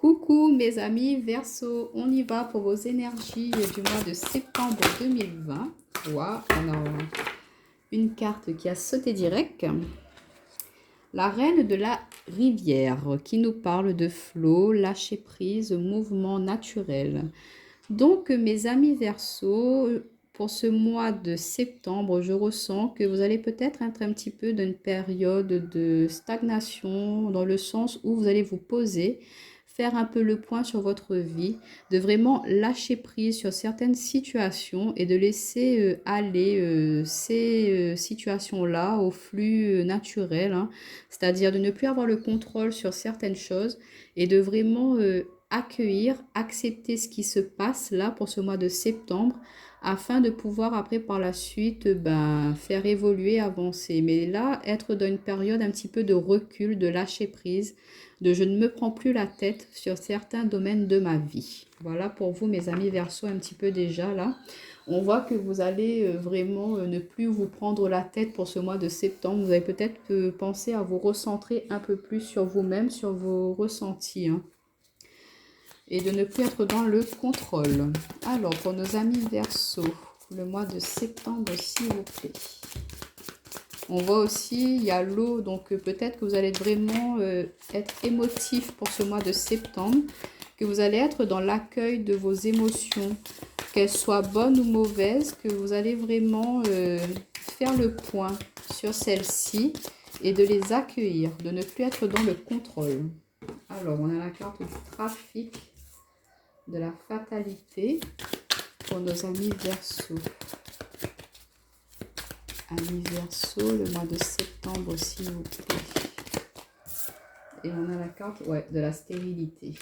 Coucou mes amis Verseau, on y va pour vos énergies du mois de septembre 2020. Waouh, on a une carte qui a sauté direct. La reine de la rivière qui nous parle de flot, lâcher prise, mouvement naturel. Donc mes amis Verseau, pour ce mois de septembre, je ressens que vous allez peut-être être un petit peu dans une période de stagnation, dans le sens où vous allez vous poser, faire un peu le point sur votre vie, de vraiment lâcher prise sur certaines situations et de laisser aller ces situations-là au flux naturel, hein. C'est-à-dire de ne plus avoir le contrôle sur certaines choses et de vraiment accueillir, accepter ce qui se passe là pour ce mois de septembre afin de pouvoir après par la suite faire évoluer, avancer. Mais là, être dans une période un petit peu de recul, de lâcher prise, de je ne me prends plus la tête sur certains domaines de ma vie. Voilà pour vous mes amis Verseau un petit peu déjà là. On voit que vous allez vraiment ne plus vous prendre la tête pour ce mois de septembre. Vous allez peut-être penser à vous recentrer un peu plus sur vous-même, sur vos ressentis, hein, et de ne plus être dans le contrôle. Alors, pour nos amis Verseau, le mois de septembre, s'il vous plaît. On voit aussi, il y a l'eau, donc peut-être que vous allez vraiment être émotif pour ce mois de septembre, que vous allez être dans l'accueil de vos émotions, qu'elles soient bonnes ou mauvaises, que vous allez vraiment faire le point sur celles-ci et de les accueillir, de ne plus être dans le contrôle. Alors, on a la carte du trafic, de la fatalité pour nos amis Verseau. Amis Verseau, le mois de septembre, s'il vous plaît. Et on a la carte de la stérilité.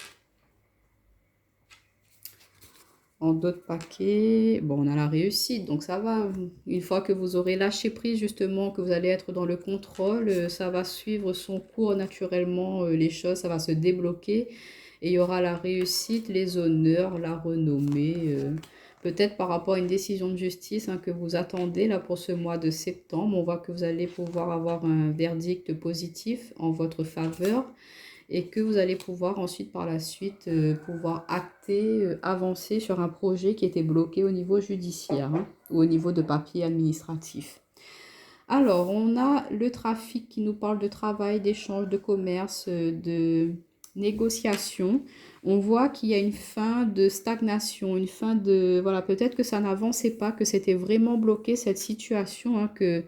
En d'autres paquets, bon, on a la réussite, donc ça va. Une fois que vous aurez lâché prise, justement, que vous allez être dans le contrôle, ça va suivre son cours naturellement, les choses, ça va se débloquer. Et il y aura la réussite, les honneurs, la renommée, peut-être par rapport à une décision de justice, hein, que vous attendez là pour ce mois de septembre. On voit que vous allez pouvoir avoir un verdict positif en votre faveur et que vous allez pouvoir ensuite par la suite pouvoir acter, avancer sur un projet qui était bloqué au niveau judiciaire, hein, ou au niveau de papier administratif. Alors, on a le trafic qui nous parle de travail, d'échange, de commerce, de négociation. On voit qu'il y a une fin de stagnation, une fin de... Voilà, peut-être que ça n'avançait pas, que c'était vraiment bloqué cette situation, hein, que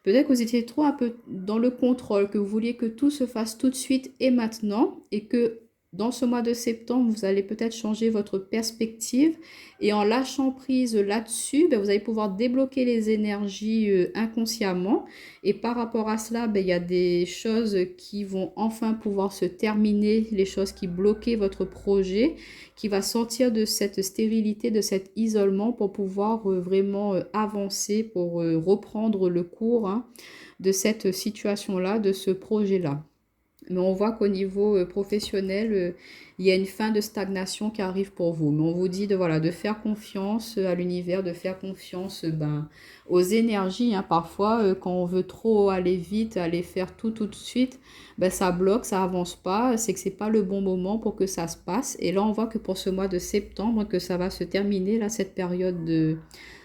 peut-être que vous étiez trop un peu dans le contrôle, que vous vouliez que tout se fasse tout de suite et maintenant, et que dans ce mois de septembre, vous allez peut-être changer votre perspective et en lâchant prise là-dessus, vous allez pouvoir débloquer les énergies inconsciemment. Et par rapport à cela, il y a des choses qui vont enfin pouvoir se terminer, les choses qui bloquaient votre projet, qui va sortir de cette stérilité, de cet isolement pour pouvoir vraiment avancer, pour reprendre le cours, hein, de cette situation-là, de ce projet-là. Mais on voit qu'au niveau professionnel, il y a une fin de stagnation qui arrive pour vous. Mais on vous dit de, voilà, de faire confiance à l'univers, de faire confiance aux énergies, hein. Parfois, quand on veut trop aller vite, aller faire tout tout de suite, ça bloque, ça avance pas. C'est que c'est pas le bon moment pour que ça se passe. Et là, on voit que pour ce mois de septembre, que ça va se terminer, là, cette période de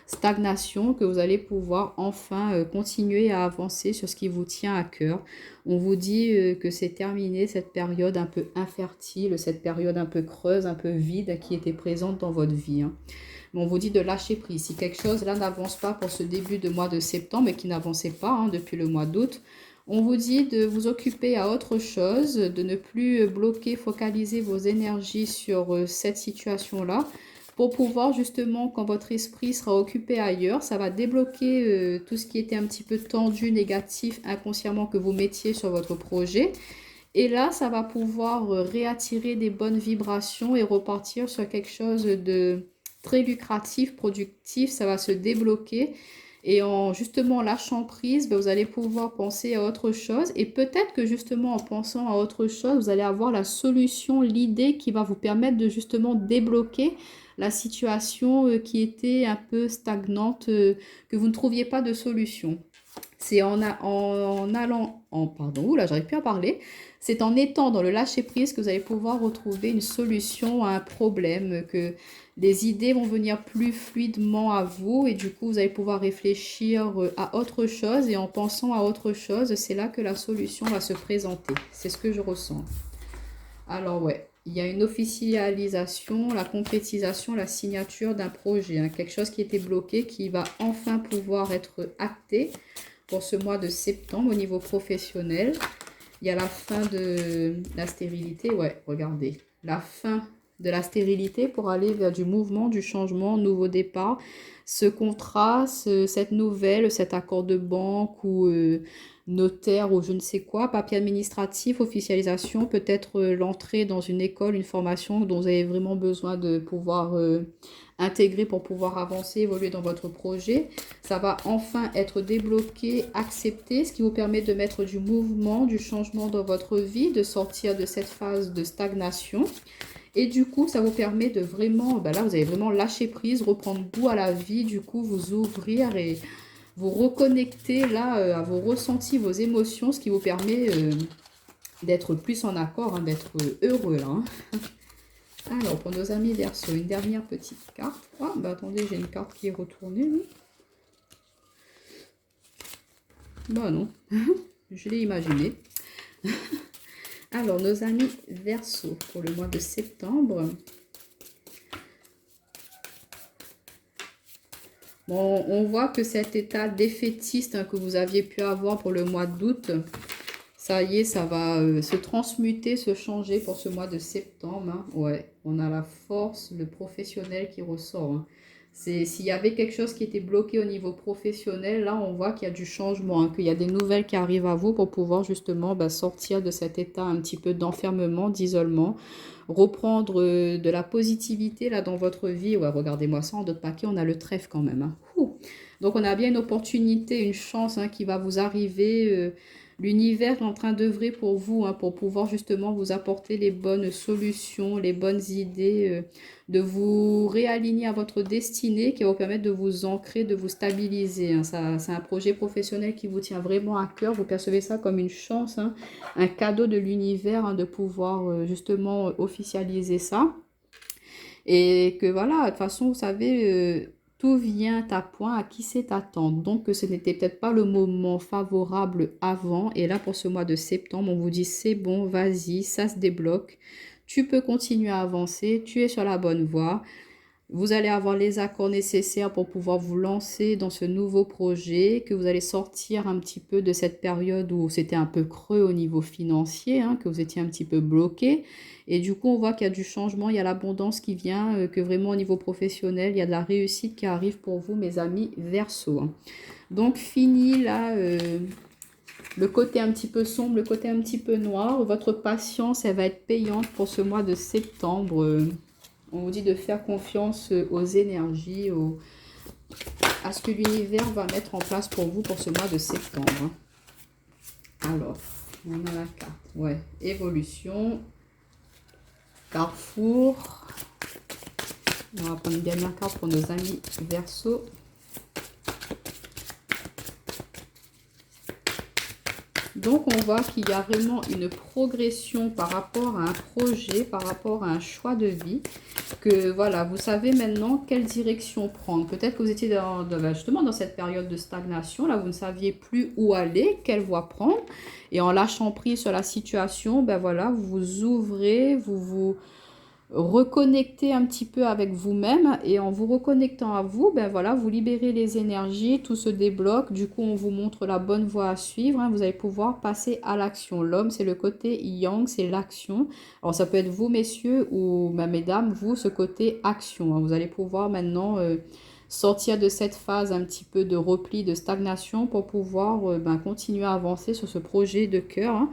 stagnation, que vous allez pouvoir enfin continuer à avancer sur ce qui vous tient à cœur. On vous dit que c'est terminé cette période un peu infertile, cette période un peu creuse, un peu vide qui était présente dans votre vie, hein. Mais on vous dit de lâcher prise. Si quelque chose là n'avance pas pour ce début de mois de septembre et qui n'avançait pas, hein, depuis le mois d'août, on vous dit de vous occuper à autre chose, de ne plus bloquer, focaliser vos énergies sur cette situation-là, pour pouvoir justement, quand votre esprit sera occupé ailleurs, ça va débloquer tout ce qui était un petit peu tendu, négatif, inconsciemment que vous mettiez sur votre projet. Et là, ça va pouvoir réattirer des bonnes vibrations et repartir sur quelque chose de très lucratif, productif. Ça va se débloquer. Et en justement lâchant prise, vous allez pouvoir penser à autre chose. Et peut-être que justement en pensant à autre chose, vous allez avoir la solution, l'idée qui va vous permettre de justement débloquer la situation qui était un peu stagnante, que vous ne trouviez pas de solution. C'est en allant, pardon, là j'arrive plus à parler, c'est en étant dans le lâcher-prise que vous allez pouvoir retrouver une solution à un problème, que les idées vont venir plus fluidement à vous et du coup, vous allez pouvoir réfléchir à autre chose et en pensant à autre chose, c'est là que la solution va se présenter. C'est ce que je ressens. Alors ouais, il y a une officialisation, la concrétisation, la signature d'un projet, hein, quelque chose qui était bloqué, qui va enfin pouvoir être acté pour ce mois de septembre au niveau professionnel. Il y a la fin de la stérilité, ouais, regardez, la fin de la stérilité pour aller vers du mouvement, du changement, nouveau départ. Ce contrat, cette nouvelle, cet accord de banque ou notaire ou je ne sais quoi, papier administratif, officialisation, peut-être l'entrée dans une école, une formation dont vous avez vraiment besoin de pouvoir intégrer pour pouvoir avancer, évoluer dans votre projet. Ça va enfin être débloqué, accepté, ce qui vous permet de mettre du mouvement, du changement dans votre vie, de sortir de cette phase de stagnation. Et du coup, ça vous permet de vraiment, là, vous allez vraiment lâcher prise, reprendre goût à la vie, du coup, vous ouvrir et vous reconnecter là à vos ressentis, vos émotions, ce qui vous permet d'être plus en accord, hein, d'être heureux là. Hein. Alors, pour nos amis Verseau, une dernière petite carte. Ah, attendez, j'ai une carte qui est retournée. Oui. Non, je l'ai imaginé. Alors, nos amis Verseau, pour le mois de septembre. Bon, on voit que cet état défaitiste hein, que vous aviez pu avoir pour le mois d'août, ça y est, ça va se transmuter, se changer pour ce mois de septembre. Hein. Ouais, on a la force, le professionnel qui ressort. Hein. S'il y avait quelque chose qui était bloqué au niveau professionnel, là, on voit qu'il y a du changement, hein, qu'il y a des nouvelles qui arrivent à vous pour pouvoir justement sortir de cet état un petit peu d'enfermement, d'isolement, reprendre de la positivité là dans votre vie. Ouais, regardez-moi ça, en d'autres paquets, on a le trèfle quand même. Hein. Donc, on a bien une opportunité, une chance hein, qui va vous arriver. L'univers est en train d'œuvrer pour vous, hein, pour pouvoir justement vous apporter les bonnes solutions, les bonnes idées, de vous réaligner à votre destinée qui va vous permettre de vous ancrer, de vous stabiliser. Hein. C'est un projet professionnel qui vous tient vraiment à cœur. Vous percevez ça comme une chance, hein, un cadeau de l'univers hein, de pouvoir justement officialiser ça. Et que voilà, de toute façon, vous savez, tout vient à point à qui sait attendre. Donc, ce n'était peut-être pas le moment favorable avant. Et là, pour ce mois de septembre, on vous dit c'est bon, vas-y, ça se débloque. Tu peux continuer à avancer, tu es sur la bonne voie. Vous allez avoir les accords nécessaires pour pouvoir vous lancer dans ce nouveau projet, que vous allez sortir un petit peu de cette période où c'était un peu creux au niveau financier, hein, que vous étiez un petit peu bloqué. Et du coup, on voit qu'il y a du changement, il y a l'abondance qui vient, que vraiment au niveau professionnel, il y a de la réussite qui arrive pour vous, mes amis Verseau. Hein. Donc, fini là, le côté un petit peu sombre, le côté un petit peu noir. Votre patience, elle va être payante pour ce mois de septembre. On vous dit de faire confiance aux énergies, à ce que l'univers va mettre en place pour vous pour ce mois de septembre. Hein. Alors, on a la carte. Ouais, évolution. Carrefour. On va prendre une dernière carte pour nos amis Verseau. Donc, on voit qu'il y a vraiment une progression par rapport à un projet, par rapport à un choix de vie. Que voilà, vous savez maintenant quelle direction prendre. Peut-être que vous étiez justement dans cette période de stagnation. Là, vous ne saviez plus où aller, quelle voie prendre. Et en lâchant prise sur la situation, voilà, vous vous ouvrez, vous vous reconnecter un petit peu avec vous-même et en vous reconnectant à vous, voilà, vous libérez les énergies, tout se débloque, du coup on vous montre la bonne voie à suivre, hein, vous allez pouvoir passer à l'action. L'homme c'est le côté yang, c'est l'action. Alors ça peut être vous messieurs ou mesdames, vous ce côté action, hein. Vous allez pouvoir maintenant sortir de cette phase un petit peu de repli, de stagnation pour pouvoir continuer à avancer sur ce projet de cœur, hein.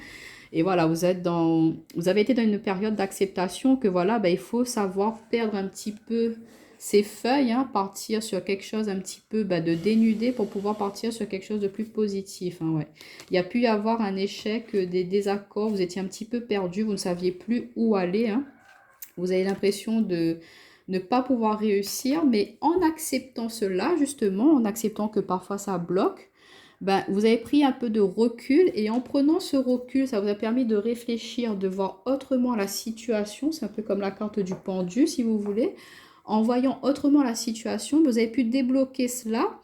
Et voilà, vous avez été dans une période d'acceptation que voilà, il faut savoir perdre un petit peu ses feuilles, hein, partir sur quelque chose un petit peu de dénudé pour pouvoir partir sur quelque chose de plus positif. Hein, ouais. Il y a pu y avoir un échec, des désaccords, vous étiez un petit peu perdu, vous ne saviez plus où aller. Hein. Vous avez l'impression de ne pas pouvoir réussir, mais en acceptant cela, justement, en acceptant que parfois ça bloque, ben, vous avez pris un peu de recul et en prenant ce recul, ça vous a permis de réfléchir, de voir autrement la situation. C'est un peu comme la carte du pendu, si vous voulez. En voyant autrement la situation, vous avez pu débloquer cela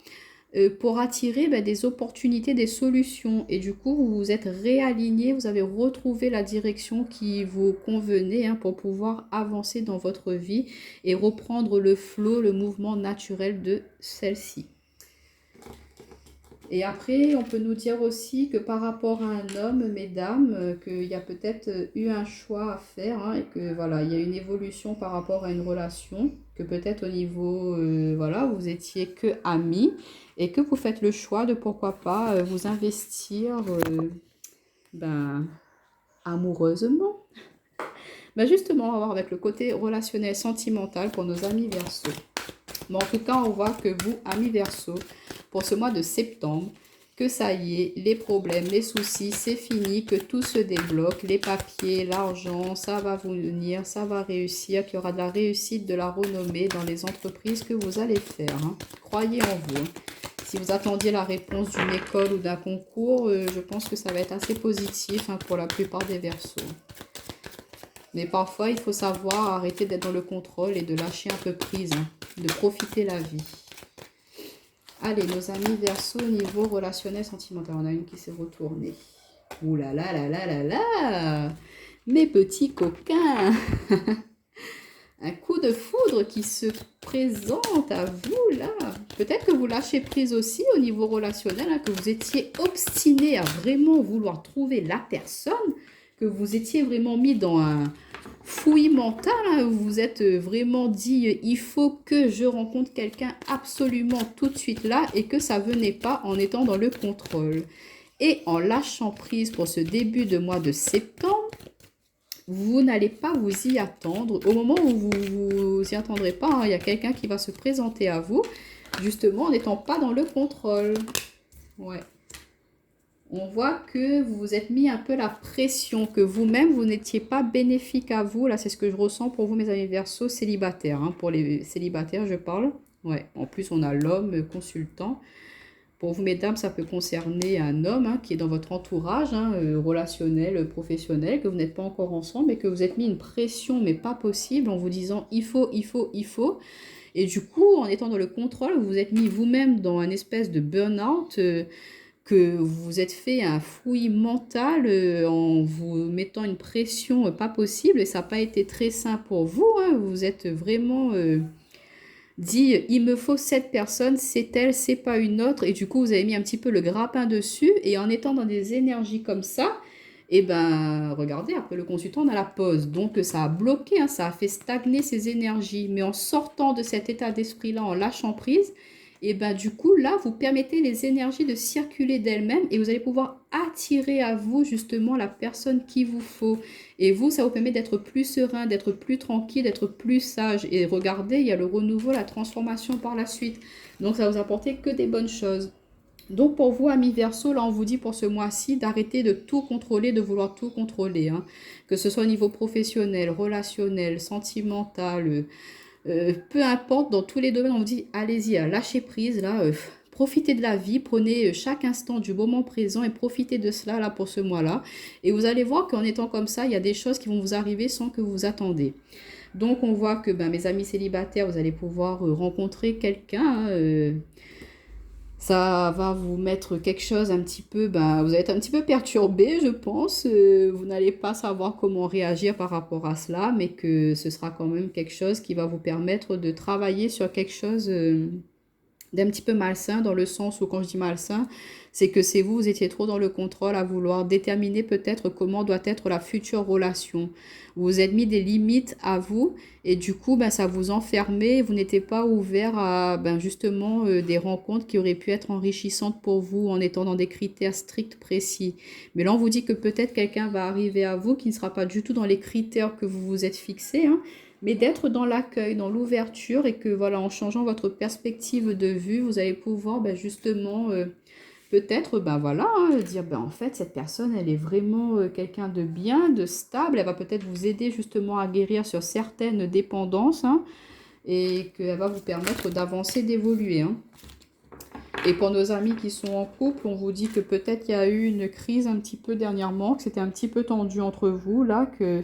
pour attirer ben, des opportunités, des solutions. Et du coup, vous vous êtes réaligné, vous avez retrouvé la direction qui vous convenait hein, pour pouvoir avancer dans votre vie et reprendre le flot, le mouvement naturel de celle-ci. Et après, on peut nous dire aussi que par rapport à un homme, mesdames, qu'il y a peut-être eu un choix à faire hein, et que voilà, il y a une évolution par rapport à une relation, que peut-être au niveau, voilà, vous étiez que amis et que vous faites le choix de pourquoi pas vous investir ben, amoureusement. Ben justement, on va voir avec le côté relationnel, sentimental pour nos amis Verseaux. Mais en tout cas, on voit que vous, amis Verseaux, pour ce mois de septembre, que ça y est, les problèmes, les soucis, c'est fini, que tout se débloque, les papiers, l'argent, ça va vous venir, ça va réussir, qu'il y aura de la réussite, de la renommée dans les entreprises que vous allez faire. Hein. Croyez en vous. Hein. Si vous attendiez la réponse d'une école ou d'un concours, je pense que ça va être assez positif hein, pour la plupart des Verseaux. Mais parfois, il faut savoir arrêter d'être dans le contrôle et de lâcher un peu prise, hein, de profiter la vie. Allez, nos amis Verseaux, niveau relationnel, sentimental. On a une qui s'est retournée. Ouh là là là là là là! Mes petits coquins! Un coup de foudre qui se présente à vous, là. Peut-être que vous lâchez prise aussi au niveau relationnel, hein, que vous étiez obstiné à vraiment vouloir trouver la personne, que vous étiez vraiment mis dans un fouillis mental, hein, où vous êtes vraiment dit, il faut que je rencontre quelqu'un absolument tout de suite là, et que ça venait pas en étant dans le contrôle. Et en lâchant prise pour ce début de mois de septembre, vous n'allez pas vous y attendre. Au moment où vous vous y attendrez pas, hein, il y a quelqu'un qui va se présenter à vous, justement en n'étant pas dans le contrôle. Ouais. On voit que vous vous êtes mis un peu la pression, que vous-même, vous n'étiez pas bénéfique à vous. Là, c'est ce que je ressens pour vous, mes amis Verseaux célibataires. Hein. Pour les célibataires, je parle. Ouais. En plus, on a l'homme consultant. Pour vous, mesdames, ça peut concerner un homme hein, qui est dans votre entourage, hein, relationnel, professionnel, que vous n'êtes pas encore ensemble et que vous êtes mis une pression, mais pas possible, en vous disant il faut, il faut, il faut. Et du coup, en étant dans le contrôle, vous vous êtes mis vous-même dans une espèce de burn-out, que vous vous êtes fait un fouillis mental en vous mettant une pression pas possible. Et ça n'a pas été très sain pour vous. Hein, vous êtes vraiment... dit il me faut cette personne, c'est elle, c'est pas une autre, et du coup vous avez mis un petit peu le grappin dessus, et en étant dans des énergies comme ça, et ben regardez, après le consultant on a la pause, donc ça a bloqué, hein, ça a fait stagner ces énergies, mais en sortant de cet état d'esprit là, en lâchant prise, et ben du coup là vous permettez les énergies de circuler d'elles-mêmes, et vous allez pouvoir attirer à vous justement la personne qu'il vous faut. Et vous, ça vous permet d'être plus serein, d'être plus tranquille, d'être plus sage. Et regardez, il y a le renouveau, la transformation par la suite. Donc, ça va vous apporter que des bonnes choses. Donc, pour vous, amis Verseaux, là, on vous dit pour ce mois-ci d'arrêter de tout contrôler, de vouloir tout contrôler. Hein. Que ce soit au niveau professionnel, relationnel, sentimental, peu importe, dans tous les domaines, on vous dit, allez-y, lâchez prise, là, profitez de la vie, prenez chaque instant du moment présent et profitez de cela là pour ce mois-là. Et vous allez voir qu'en étant comme ça, il y a des choses qui vont vous arriver sans que vous attendez. Donc on voit que mes amis célibataires, vous allez pouvoir rencontrer quelqu'un. Hein, ça va vous mettre quelque chose un petit peu, vous allez être un petit peu perturbé, je pense. Vous n'allez pas savoir comment réagir par rapport à cela, mais que ce sera quand même quelque chose qui va vous permettre de travailler sur quelque chose d'un petit peu malsain, dans le sens où quand je dis malsain, c'est que c'est vous, vous étiez trop dans le contrôle à vouloir déterminer peut-être comment doit être la future relation. Vous vous êtes mis des limites à vous et du coup, ça vous enfermait, vous n'étiez pas ouvert à justement des rencontres qui auraient pu être enrichissantes pour vous en étant dans des critères stricts, précis. Mais là, on vous dit que peut-être quelqu'un va arriver à vous qui ne sera pas du tout dans les critères que vous vous êtes fixés, hein, mais d'être dans l'accueil, dans l'ouverture et que voilà, en changeant votre perspective de vue, vous allez pouvoir justement peut-être voilà, hein, dire en fait cette personne elle est vraiment quelqu'un de bien, de stable, elle va peut-être vous aider justement à guérir sur certaines dépendances hein, et qu'elle va vous permettre d'avancer, d'évoluer. Hein. Et pour nos amis qui sont en couple, on vous dit que peut-être il y a eu une crise un petit peu dernièrement, que c'était un petit peu tendu entre vous, là, que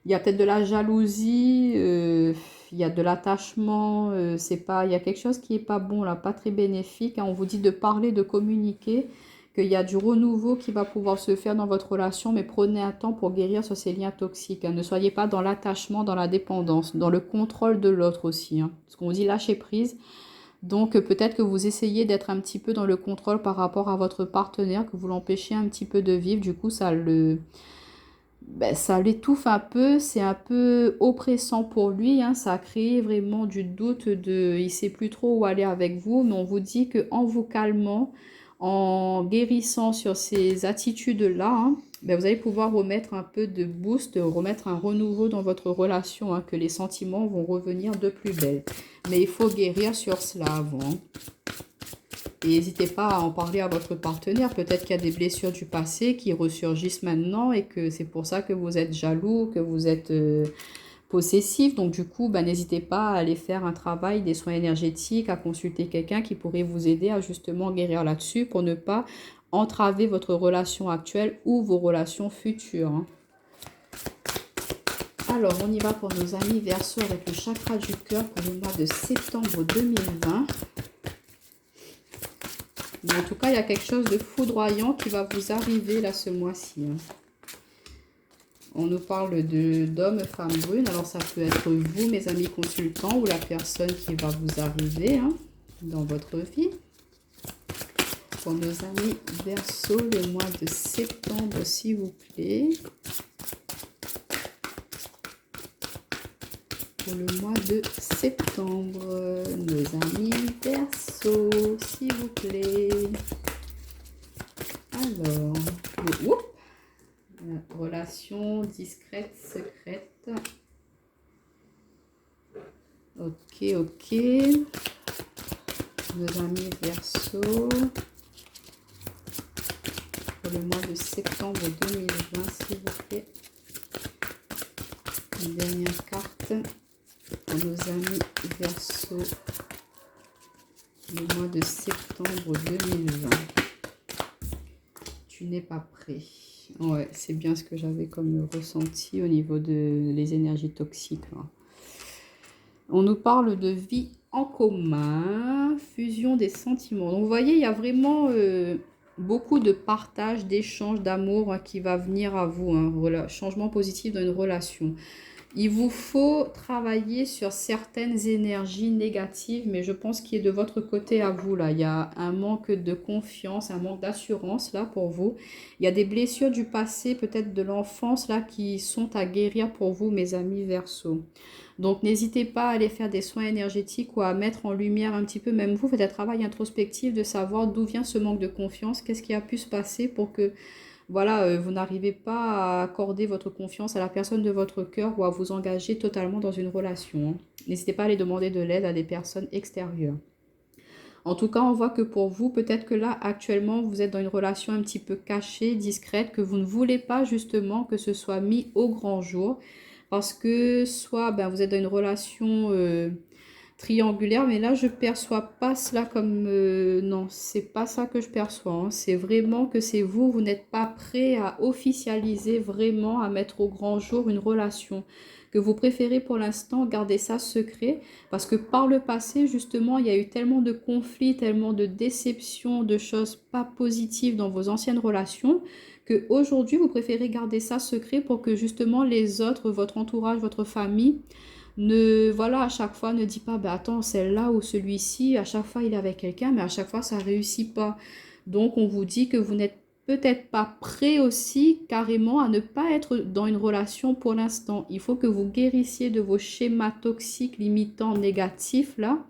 il y a peut-être de la jalousie, il y a de l'attachement, c'est pas, il y a quelque chose qui est pas bon là, pas très bénéfique, hein. On vous dit de parler, de communiquer, qu'il y a du renouveau qui va pouvoir se faire dans votre relation, mais prenez un temps pour guérir sur ces liens toxiques, hein. Ne soyez pas dans l'attachement, dans la dépendance, dans le contrôle de l'autre aussi, hein. Parce qu'on dit lâcher prise. Donc peut-être que vous essayez d'être un petit peu dans le contrôle par rapport à votre partenaire, que vous l'empêchez un petit peu de vivre, du coup ça l'étouffe un peu, c'est un peu oppressant pour lui, hein, ça a créé vraiment du doute, il ne sait plus trop où aller avec vous, mais on vous dit qu'en vous calmant, en guérissant sur ces attitudes-là, hein, vous allez pouvoir remettre un peu de boost, remettre un renouveau dans votre relation, hein, que les sentiments vont revenir de plus belle. Mais il faut guérir sur cela avant. Et n'hésitez pas à en parler à votre partenaire. Peut-être qu'il y a des blessures du passé qui ressurgissent maintenant et que c'est pour ça que vous êtes jaloux, que vous êtes possessif. Donc du coup, n'hésitez pas à aller faire un travail, des soins énergétiques, à consulter quelqu'un qui pourrait vous aider à justement guérir là-dessus pour ne pas entraver votre relation actuelle ou vos relations futures, hein. Alors, on y va pour nos amis Verseau avec le chakra du cœur pour le mois de septembre 2020. Mais en tout cas, il y a quelque chose de foudroyant qui va vous arriver là ce mois-ci, hein. On nous parle d'hommes, femmes brunes. Alors, ça peut être vous, mes amis consultants, ou la personne qui va vous arriver, hein, dans votre vie. Pour nos amis Verseau, le mois de septembre, s'il vous plaît. Pour le mois de septembre, nos amis Verseau, s'il vous plaît. Alors, relation discrète, secrète. Ok. Nos amis Verseau. Pour le mois de septembre 2020, s'il vous plaît. Une dernière carte pour nos amis Verseau. Le mois de septembre 2020. Tu n'es pas prêt. Ouais, c'est bien ce que j'avais comme ressenti au niveau de les énergies toxiques, là. On nous parle de vie en commun, fusion des sentiments. Donc vous voyez, il y a vraiment beaucoup de partage, d'échange, d'amour, hein, qui va venir à vous, hein, changement positif dans une relation. Il vous faut travailler sur certaines énergies négatives, mais je pense qu'il est de votre côté à vous, là. Il y a un manque de confiance, un manque d'assurance, là, pour vous. Il y a des blessures du passé, peut-être de l'enfance, là, qui sont à guérir pour vous, mes amis Verseau. Donc, n'hésitez pas à aller faire des soins énergétiques ou à mettre en lumière un petit peu, même vous, faites un travail introspectif de savoir d'où vient ce manque de confiance, qu'est-ce qui a pu se passer pour que voilà, vous n'arrivez pas à accorder votre confiance à la personne de votre cœur ou à vous engager totalement dans une relation, hein. N'hésitez pas à aller demander de l'aide à des personnes extérieures. En tout cas, on voit que pour vous, peut-être que là, actuellement, vous êtes dans une relation un petit peu cachée, discrète, que vous ne voulez pas justement que ce soit mis au grand jour. Parce que soit vous êtes dans une relation triangulaire, mais là je perçois pas cela comme non, c'est pas ça que je perçois, hein. C'est vraiment que c'est vous, vous n'êtes pas prêt à officialiser vraiment, à mettre au grand jour une relation, que vous préférez pour l'instant garder ça secret, parce que par le passé justement il y a eu tellement de conflits, tellement de déceptions, de choses pas positives dans vos anciennes relations, que aujourd'hui vous préférez garder ça secret pour que justement les autres, votre entourage, votre famille, voilà, à chaque fois, ne dit pas, attends, celle-là ou celui-ci, à chaque fois il est avec quelqu'un, mais à chaque fois ça ne réussit pas. Donc on vous dit que vous n'êtes peut-être pas prêt aussi carrément à ne pas être dans une relation pour l'instant. Il faut que vous guérissiez de vos schémas toxiques, limitants, négatifs là,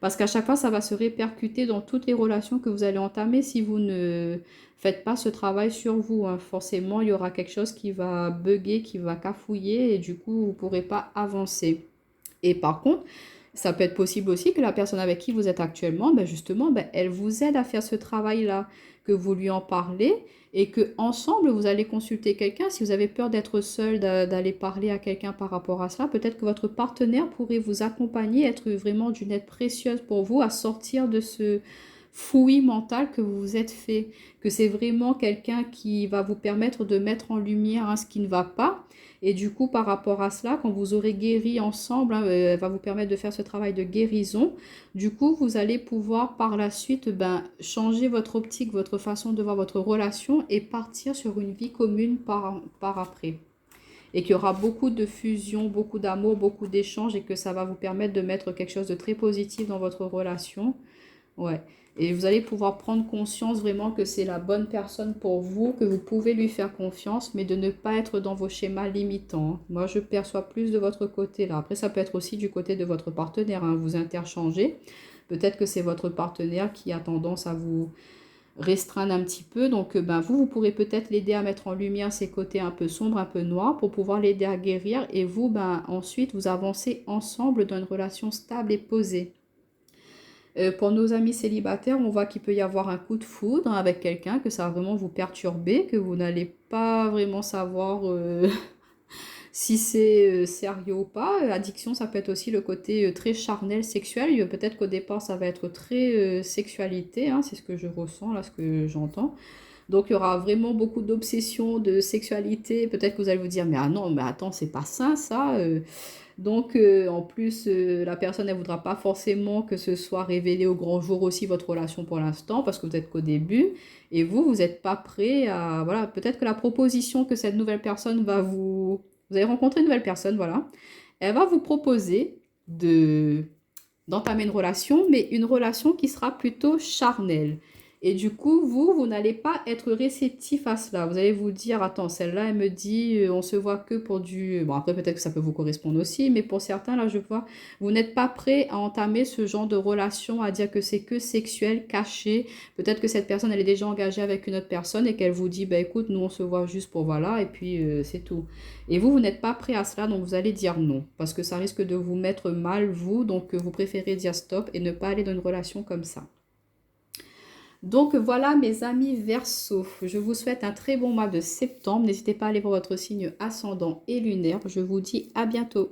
parce qu'à chaque fois ça va se répercuter dans toutes les relations que vous allez entamer si vous ne faites pas ce travail sur vous, hein. Forcément, il y aura quelque chose qui va bugger, qui va cafouiller et du coup, vous ne pourrez pas avancer. Et par contre, ça peut être possible aussi que la personne avec qui vous êtes actuellement, justement, elle vous aide à faire ce travail-là, que vous lui en parlez et que ensemble vous allez consulter quelqu'un. Si vous avez peur d'être seul, d'aller parler à quelqu'un par rapport à ça, peut-être que votre partenaire pourrait vous accompagner, être vraiment d'une aide précieuse pour vous à sortir de ce fouillis mental que vous vous êtes fait, que c'est vraiment quelqu'un qui va vous permettre de mettre en lumière ce qui ne va pas. Et du coup, par rapport à cela, quand vous aurez guéri ensemble, elle va vous permettre de faire ce travail de guérison. Du coup, vous allez pouvoir par la suite changer votre optique, votre façon de voir votre relation et partir sur une vie commune par après. Et qu'il y aura beaucoup de fusion, beaucoup d'amour, beaucoup d'échanges et que ça va vous permettre de mettre quelque chose de très positif dans votre relation. Ouais. Et vous allez pouvoir prendre conscience vraiment que c'est la bonne personne pour vous, que vous pouvez lui faire confiance, mais de ne pas être dans vos schémas limitants. Moi, je perçois plus de votre côté là. Après, ça peut être aussi du côté de votre partenaire, hein. Vous interchangez. Peut-être que c'est votre partenaire qui a tendance à vous restreindre un petit peu. Donc, vous pourrez peut-être l'aider à mettre en lumière ses côtés un peu sombres, un peu noirs, pour pouvoir l'aider à guérir. Et vous, ensuite, vous avancez ensemble dans une relation stable et posée. Pour nos amis célibataires, on voit qu'il peut y avoir un coup de foudre avec quelqu'un, que ça va vraiment vous perturber, que vous n'allez pas vraiment savoir si c'est sérieux ou pas. Addiction, ça peut être aussi le côté très charnel, sexuel. Peut-être qu'au départ, ça va être très sexualité, hein, c'est ce que je ressens, là, ce que j'entends. Donc, il y aura vraiment beaucoup d'obsession, de sexualité. Peut-être que vous allez vous dire, mais ah non, mais attends, c'est pas sain, ça. Donc, en plus, la personne, elle ne voudra pas forcément que ce soit révélé au grand jour aussi votre relation pour l'instant, parce que vous êtes qu'au début, et vous n'êtes pas prêt à... Voilà, peut-être que la proposition que cette nouvelle personne va vous... Vous allez rencontrer une nouvelle personne, voilà. Elle va vous proposer d'entamer une relation, mais une relation qui sera plutôt charnelle. Et du coup, vous n'allez pas être réceptif à cela. Vous allez vous dire, attends, celle-là, elle me dit, on se voit que pour du... Bon, après, peut-être que ça peut vous correspondre aussi, mais pour certains, là, je vois, vous n'êtes pas prêt à entamer ce genre de relation, à dire que c'est que sexuel, caché. Peut-être que cette personne, elle est déjà engagée avec une autre personne et qu'elle vous dit, bah écoute, nous, on se voit juste pour voilà, et puis c'est tout. Et vous n'êtes pas prêt à cela, donc vous allez dire non, parce que ça risque de vous mettre mal, vous, donc vous préférez dire stop et ne pas aller dans une relation comme ça. Donc voilà mes amis Verseau, je vous souhaite un très bon mois de septembre. N'hésitez pas à aller voir votre signe ascendant et lunaire. Je vous dis à bientôt.